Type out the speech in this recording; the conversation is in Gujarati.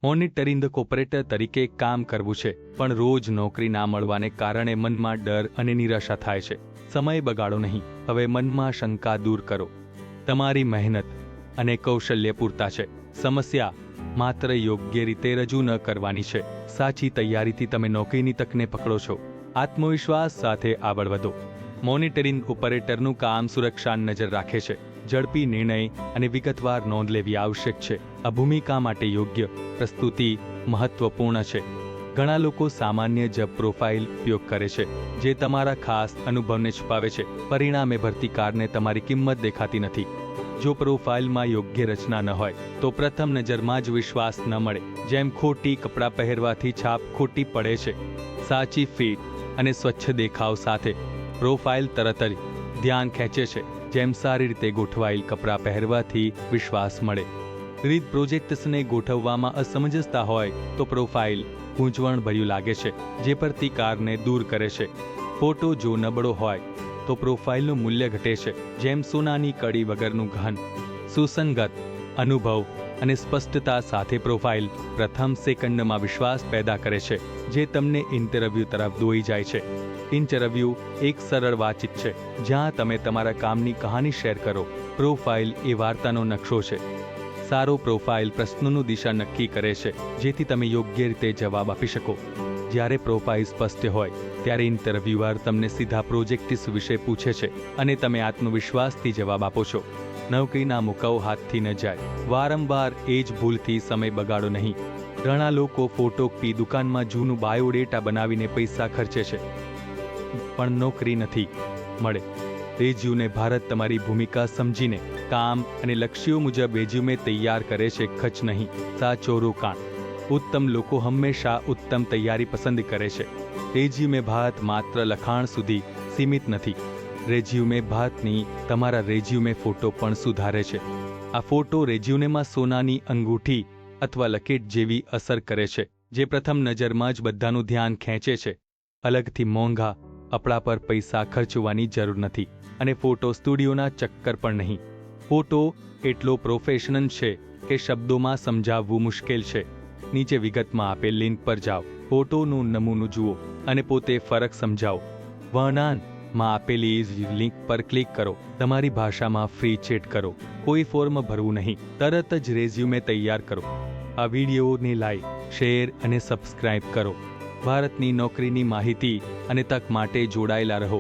મોનિટરિંગ ઓપરેટર તરીકે કામ કરવું છે, પણ રોજ નોકરી ના મળવાને કારણે મનમાં ડર અને નિરાશા થાય છે. સમય બગાડો નહીં, હવે મનમાં શંકા દૂર કરો. તમારી મહેનત અને કૌશલ્ય પૂરતા છે. સમસ્યા માત્ર યોગ્ય રીતે રજૂ ન કરવાની છે. સાચી તૈયારીથી તમે નોકરીની તકને પકડો છો. આત્મવિશ્વાસ સાથે આગળ વધો. મોનિટરિંગ ઓપરેટરનું કામ સુરક્ષા નજર રાખે છે. ઝડપી નિર્ણય અને વિગતવાર નોંધ લેવી આવશ્યક છે. આ ભૂમિકા માટે યોગ્ય પ્રસ્તુતિ મહત્વપૂર્ણ છે. ઘણા લોકો સામાન્ય જોબ પ્રોફાઇલ ઉપયોગ કરે છે, જે તમારા ખાસ અનુભવને છુપાવે છે. પરિણામે ભરતીકારને તમારી કિંમત દેખાતી નથી. જો પ્રોફાઇલમાં યોગ્ય રચના ન હોય તો પ્રથમ નજરમાં જ વિશ્વાસ ન મળે. જેમ ખોટી કપડાં પહેરવાથી છાપ ખોટી પડે છે, સાચી ફિટ અને સ્વચ્છ દેખાવ સાથે પ્રોફાઇલ તરત જ ધ્યાન ખેંચે છે. જેમ સારી રીતે ગોઠવાયેલ કપડાં પહેરવાથી વિશ્વાસ મળે. વિવિધ પ્રોજેક્ટ્સને ગોઠવવામાં અસમંજસતા હોય તો પ્રોફાઇલ ગૂંચવણભર્યું લાગે છે, જે પ્રતિકારને દૂર કરે છે. ફોટો જો નબળો હોય તો પ્રોફાઇલનું મૂલ્ય ઘટે છે. જેમ સોનાની કડી વગરનું ઘન, સુસંગત અનુભવ અને સ્પષ્ટતા સાથે પ્રોફાઇલ પ્રથમ સેકન્ડમાં વિશ્વાસ પેદા કરે છે, જે તમને ઇન્ટરવ્યૂ તરફ દોરી જાય છે. ઇન્ટરવ્યૂ એક સરળ વાતચીત છે, જ્યાં તમે તમારા કામની કહાની શેર કરો. પ્રોફાઇલ એ વાર્તાનો નકશો છે. સારો પ્રોફાઇલ પ્રશ્નોનું દિશા નક્કી કરે છે, જેથી તમે યોગ્ય રીતે જવાબ આપી શકો. જ્યારે પ્રોફાઇલ સ્પષ્ટ હોય ત્યારે ઇન્ટરવ્યુઅર તમને સીધા પ્રોજેક્ટ્સ વિશે પૂછે છે અને તમે આત્મવિશ્વાસથી જવાબ આપો છો. નોકરીના મુકાઓ હાથથી ન જાય. વારંવાર એ જ ભૂલથી સમય બગાડો નહીં. ઘણા લોકો ફોટોપી દુકાનમાં જૂનું બાયોડેટા બનાવીને પૈસા ખર્ચે છે, પણ નોકરી નથી મળે. રેઝ્યુમે ભારત તમારી ભૂમિકા સમજીને કામ અને લક્ષ્યો મુજબ રેઝ્યુમે તૈયાર કરે છે, ખર્ચ નહીં. સાચો રોકાણ. ઉત્તમ લોકો હંમેશા ઉત્તમ તૈયારી પસંદ કરે છે. રેઝ્યુમે ભારત માત્ર લખાણ સુધી સીમિત નથી. રેઝ્યુમે ભારતની તમારા રેઝ્યુમે ફોટો પણ સુધારે છે. આ ફોટો રેઝ્યુમેમાં સોનાની અંગૂઠી અથવા લકેટ જેવી અસર કરે છે, જે પ્રથમ નજરમાં જ બધાનું ધ્યાન ખેંચે છે. અલગથી મોંઘા કપડા પર પૈસા ખર્ચવાની જરૂર નથી, અને ફોટો સ્ટુડિયોના ચક્કર પણ નહીં. ફોટો એટલો પ્રોફેશનલ છે કે શબ્દોમાં સમજાવવું મુશ્કેલ છે. નીચે વિગતમાં આપેલ લિંક પર જાઓ, ફોટોનું નમૂનું જુઓ અને પોતે ફરક સમજાવો. વર્ણનમાં આપેલી લિંક પર ક્લિક કરો. તમારી ભાષામાં ફ્રી ચેટ કરો. કોઈ ફોર્મ ભરવું નહીં, તરત જ રેઝ્યુમે તૈયાર કરો. આ વિડીયોને લાઈક, શેર અને સબસ્ક્રાઇબ કરો. ભારતની નોકરીની માહિતી અને તક માટે જોડાયેલા રહો.